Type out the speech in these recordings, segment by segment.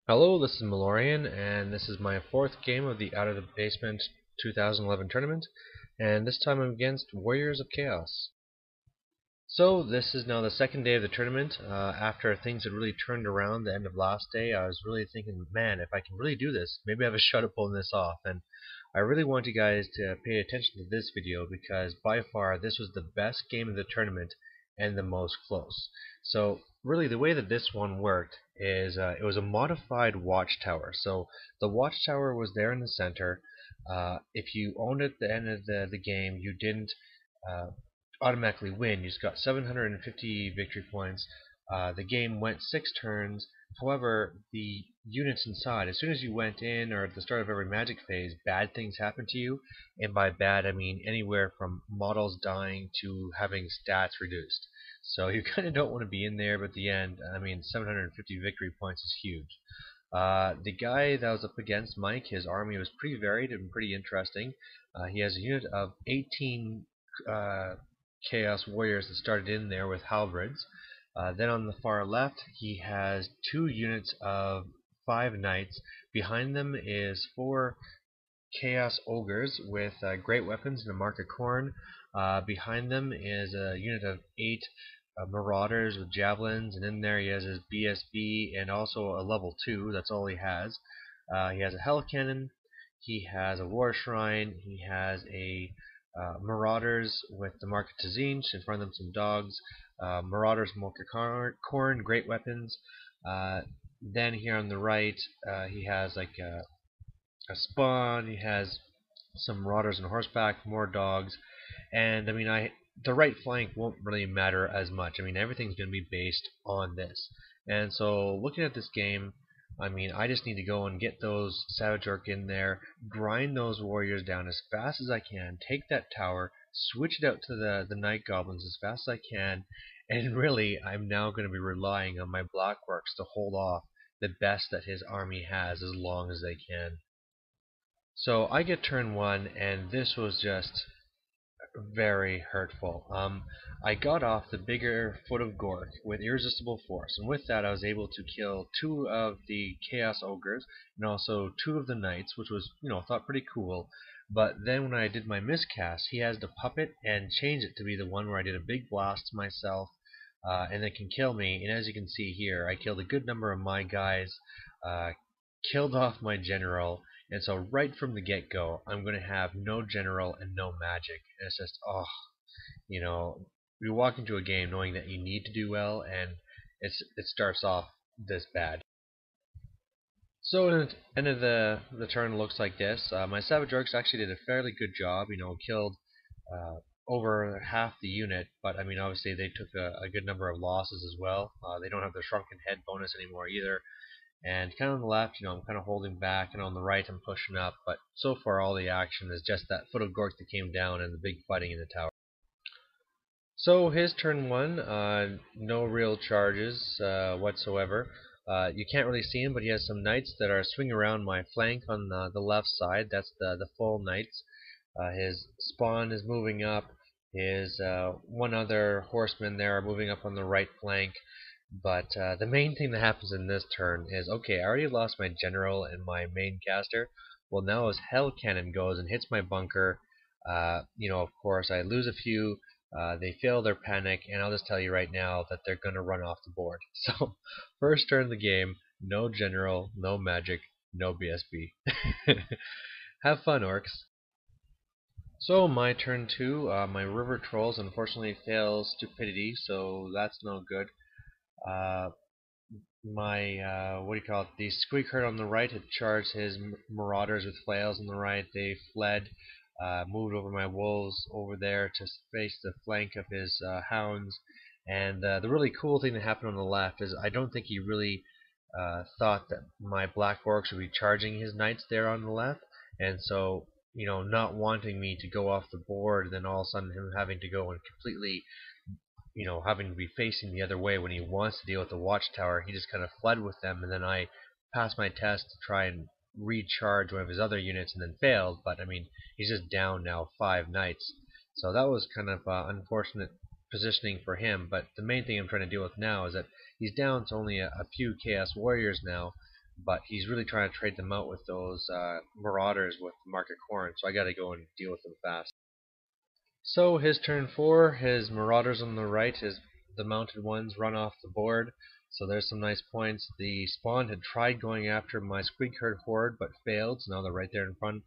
Hello, this is Malorian, and this is my fourth game of the Out of the Basement 2011 tournament, and this time I'm against Warriors of Chaos. So this is now the second day of the tournament. After things had really turned around the end of last day, I was really thinking, man, if I can really do this, maybe I have a shot at pulling this off. And I really want you guys to pay attention to this video because by far this was the best game of the tournament and the most close. So really the way that this one worked is it was a modified watchtower. So the watchtower was there in the center. If you owned it at the end of the game, you didn't uh, automatically win. You just got 750 victory points. The game went 6 turns. However, the units inside, as soon as you went in or at the start of every magic phase, bad things happened to you. And by bad, I mean anywhere from models dying to having stats reduced. So you kind of don't want to be in there, but at the end, I mean, 750 victory points is huge. The guy that was up against Mike, his army was pretty varied and pretty interesting. He has a unit of 18 Chaos Warriors that started in there with halberds. Then on the far left, he has 2 units of 5 knights. Behind them is 4 Chaos Ogres with great weapons and a mark of corn. Behind them is a unit of 8 Marauders with javelins, and in there he has his BSB and also a level 2. That's all he has. He has a Hell Cannon. He has a War Shrine. He has a Marauders with the Mark of Tzinch, in front of them some dogs. Marauders, Mark of Corn, great weapons. Then here on the right, he has like a spawn. He has some Marauders on horseback, more dogs, and I mean, the right flank won't really matter as much. I mean, everything's going to be based on this. And so, looking at this game, I mean, I just need to go and get those Savage Orc in there, grind those warriors down as fast as I can, take that tower, switch it out to the Night Goblins as fast as I can, and really, I'm now going to be relying on my Black Orcs to hold off the best that his army has as long as they can. So I get turn 1, and this was just very hurtful. I got off the bigger Foot of Gork with irresistible force, and with that I was able to kill 2 of the Chaos Ogres and also 2 of the Knights, which was, thought pretty cool. But then when I did my miscast, he has the puppet and changed it to be the one where I did a big blast to myself, and it can kill me. And as you can see here, I killed a good number of my guys, uh, killed off my general, and so right from the get-go, I'm going to have no general and no magic. And it's just, oh, you know, you walk into a game knowing that you need to do well, and it starts off this bad. So at the end of the turn looks like this. My Savage Orcs actually did a fairly good job, killed over half the unit, but I mean obviously they took a good number of losses as well. They don't have the shrunken head bonus anymore either. And kind of on the left, I'm kind of holding back, and on the right I'm pushing up, but so far all the action is just that Foot of Gork that came down and the big fighting in the tower. So his turn 1, no real charges whatsoever. You can't really see him, but he has some knights that are swinging around my flank on the left side. That's the full knights. His spawn is moving up. His one other horseman there are moving up on the right flank. But the main thing that happens in this turn is, okay, I already lost my general and my main caster. Well, now his Hell Cannon goes and hits my bunker. Of course, I lose a few. They fail their panic, and I'll just tell you right now that they're going to run off the board. So, first turn of the game, no general, no magic, no BSB. Have fun, Orcs. So, my turn 2, my River Trolls unfortunately fail Stupidity, so that's no good. My what do you call it? The Squeak Herd on the right had charged his Marauders with flails on the right. They fled, moved over my wolves over there to face the flank of his hounds. And the really cool thing that happened on the left is I don't think he really thought that my Black Orcs would be charging his knights there on the left, and so not wanting me to go off the board, and then all of a sudden him having to go and completely having to be facing the other way when he wants to deal with the watchtower, he just kind of fled with them, and then I passed my test to try and recharge one of his other units and then failed, but I mean, he's just down now 5 knights. So that was kind of unfortunate positioning for him, but the main thing I'm trying to deal with now is that he's down to only a few Chaos Warriors now, but he's really trying to trade them out with those marauders with market corn, so I gotta go and deal with them fast. So his turn 4, his marauders on the right, the mounted ones run off the board. So there's some nice points. The spawn had tried going after my squig herd horde but failed, so now they're right there in front.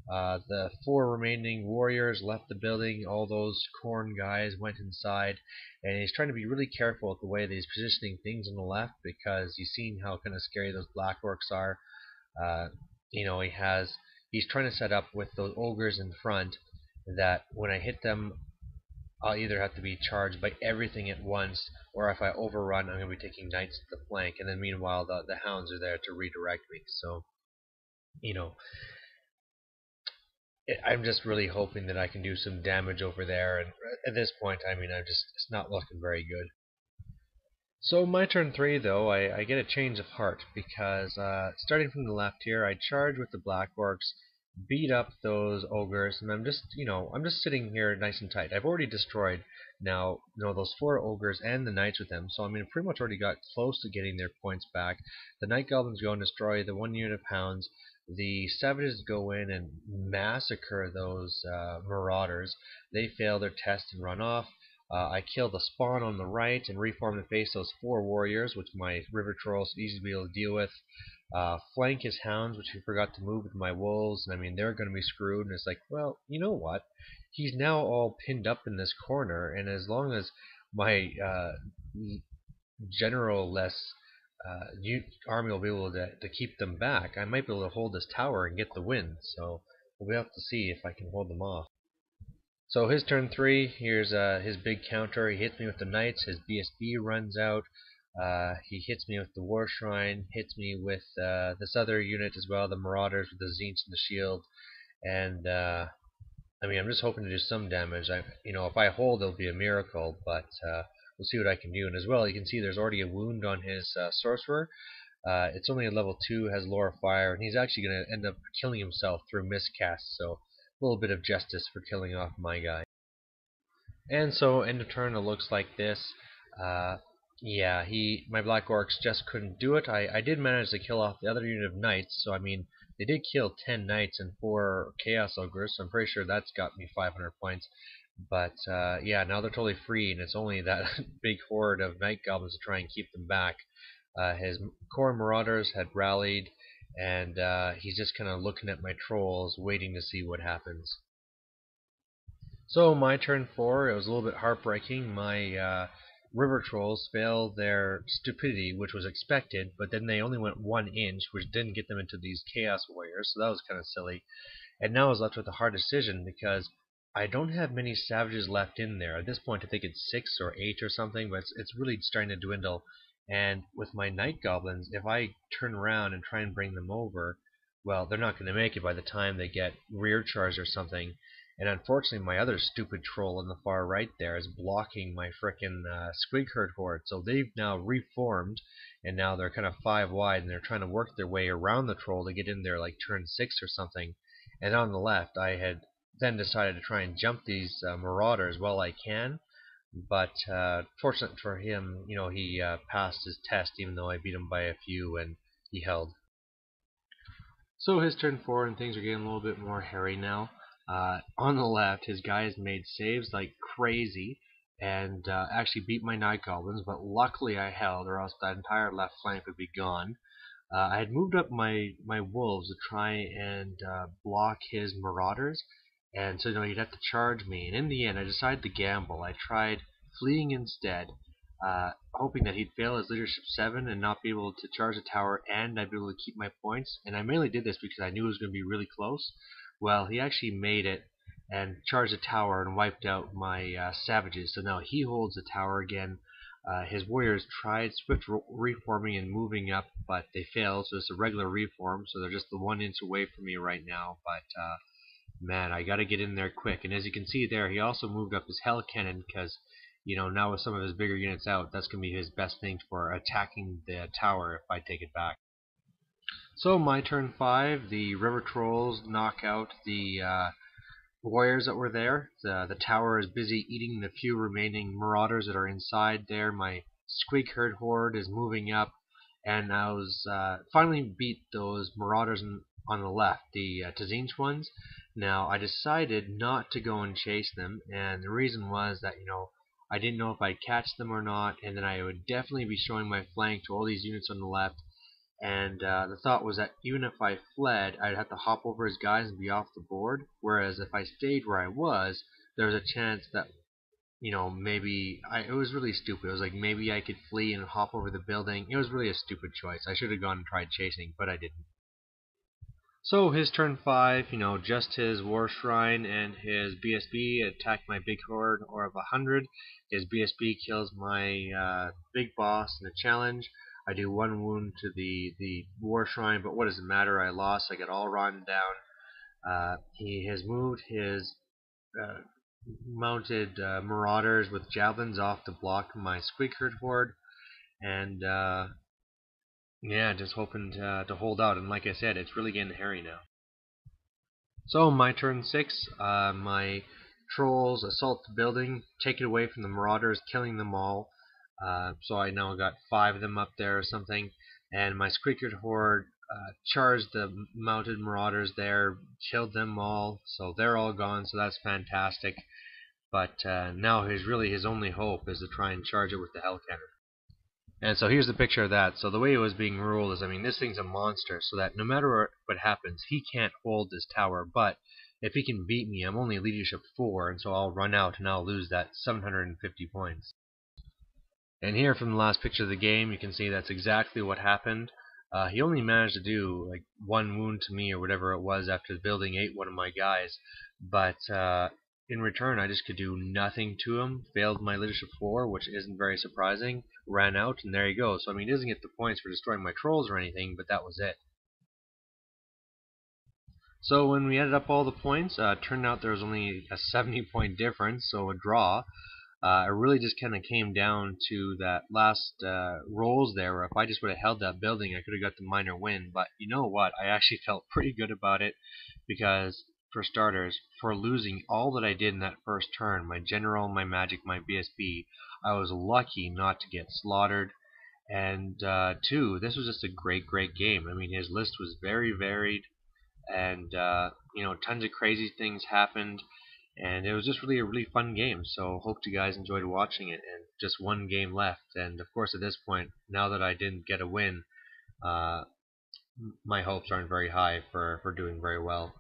The 4 remaining warriors left the building. All those corn guys went inside, and he's trying to be really careful with the way that he's positioning things on the left, because you've seen how kind of scary those black orcs are. Uh, he's trying to set up with those ogres in front that when I hit them, I'll either have to be charged by everything at once, or if I overrun, I'm going to be taking knights to the flank, and then meanwhile the hounds are there to redirect me. So, you know, I'm just really hoping that I can do some damage over there, and at this point, I mean, it's not looking very good. So my turn 3, though, I get a change of heart, because starting from the left here, I charge with the black orcs, beat up those ogres, and I'm just sitting here nice and tight. I've already destroyed now, those 4 ogres and the knights with them, so I mean, I pretty much already got close to getting their points back. The night goblins go and destroy the 1 unit of hounds. The savages go in and massacre those marauders. They fail their test and run off. I kill the spawn on the right and reform to face those 4 warriors, which my river trolls easily be able to deal with. Flank his hounds, which I forgot to move with my wolves, and I mean, they're going to be screwed. And it's like, well, you know what? He's now all pinned up in this corner, and as long as my general-less army will be able to keep them back, I might be able to hold this tower and get the win. So we'll have to see if I can hold them off. So his turn 3, here's his big counter. He hits me with the knights, his BSB runs out, he hits me with the war shrine, hits me with this other unit as well, the marauders with the zeents and the shield, and I mean, I'm just hoping to do some damage. If I hold, it'll be a miracle, but we'll see what I can do. And as well, you can see there's already a wound on his sorcerer. It's only a level 2, has Lore of Fire, and he's actually going to end up killing himself through miscast, so a little bit of justice for killing off my guy. And so end of turn, it looks like this. Yeah, my black orcs just couldn't do it. I did manage to kill off the other unit of knights, so I mean, they did kill 10 knights and 4 chaos ogres, so I'm pretty sure that's got me 500 points. But yeah, now they're totally free, and it's only that big horde of night goblins to try and keep them back. His core marauders had rallied, and he's just kind of looking at my trolls, waiting to see what happens. So my turn 4, it was a little bit heartbreaking. My river trolls failed their stupidity, which was expected, but then they only went 1 inch, which didn't get them into these chaos warriors, so that was kind of silly. And now I was left with a hard decision, because I don't have many savages left in there. At this point, I think it's 6 or 8 or something, but it's really starting to dwindle. And with my night goblins, if I turn around and try and bring them over, well, they're not going to make it by the time they get rear charged or something. And unfortunately, my other stupid troll on the far right there is blocking my frickin' squig herd horde. So they've now reformed, and now they're kind of 5 wide, and they're trying to work their way around the troll to get in there like turn 6 or something. And on the left, I had then decided to try and jump these marauders while I can. But fortunate for him, he passed his test, even though I beat him by a few, and he held. So his turn 4, and things are getting a little bit more hairy now. On the left, his guys made saves like crazy, and actually beat my night goblins, but luckily I held, or else that entire left flank would be gone. I had moved up my wolves to try and block his marauders, and so he'd have to charge me. And in the end, I decided to gamble. I tried fleeing instead, hoping that he'd fail his leadership 7 and not be able to charge the tower, and I'd be able to keep my points. And I mainly did this because I knew it was going to be really close. Well, he actually made it and charged the tower and wiped out my savages. So now he holds the tower again. His warriors tried swift reforming and moving up, but they failed. So it's a regular reform. So they're just the 1 inch away from me right now. But man, I got to get in there quick. And as you can see there, he also moved up his hell cannon because, now with some of his bigger units out, that's going to be his best thing for attacking the tower if I take it back. So my turn 5, the river trolls knock out the warriors that were there. The tower is busy eating the few remaining marauders that are inside there. My squig herd horde is moving up, and I was finally beat those marauders on the left, the Tazinch ones. Now I decided not to go and chase them, and the reason was that I didn't know if I'd catch them or not, and then I would definitely be showing my flank to all these units on the left. And the thought was that even if I fled, I'd have to hop over his guys and be off the board. Whereas if I stayed where I was, there was a chance that maybe it was really stupid. It was like maybe I could flee and hop over the building. It was really a stupid choice. I should have gone and tried chasing, but I didn't. So his turn 5, just his War Shrine and his BSB attack my big horde or of 100. His BSB kills my big boss in the challenge. I do 1 wound to the War Shrine, but what does it matter? I lost. I get all run down. He has moved his mounted marauders with javelins off to block my squeaker horde, and yeah, just hoping to hold out. And like I said, it's really getting hairy now. So my turn 6, my trolls assault the building, take it away from the marauders, killing them all. So I now got 5 of them up there or something, and my squeaker horde charged the mounted marauders there, killed them all, so they're all gone, so that's fantastic. But now his only hope is to try and charge it with the hell cannon. And so here's the picture of that. So the way it was being ruled is, this thing's a monster, so that no matter what happens, he can't hold this tower, but if he can beat me, I'm only leadership 4, and so I'll run out and I'll lose that 750 points. And here from the last picture of the game, you can see that's exactly what happened. He only managed to do like 1 wound to me or whatever it was after the building ate one of my guys, but in return I just could do nothing to him. Failed my leadership 4, which isn't very surprising. Ran out, and there you go. So he doesn't get the points for destroying my trolls or anything, but that was it. So when we added up all the points, turned out there was only a 70-point difference, so a draw. It really just kind of came down to that last rolls there, where if I just would have held that building, I could have got the minor win. But you know what? I actually felt pretty good about it, because for starters, for losing all that I did in that first turn, my general, my magic, my BSB, I was lucky not to get slaughtered. And 2, this was just a great game. His list was very varied, and tons of crazy things happened. And it was just really a really fun game, so hope you guys enjoyed watching it. And just 1 game left, and of course at this point, now that I didn't get a win, my hopes aren't very high for doing very well.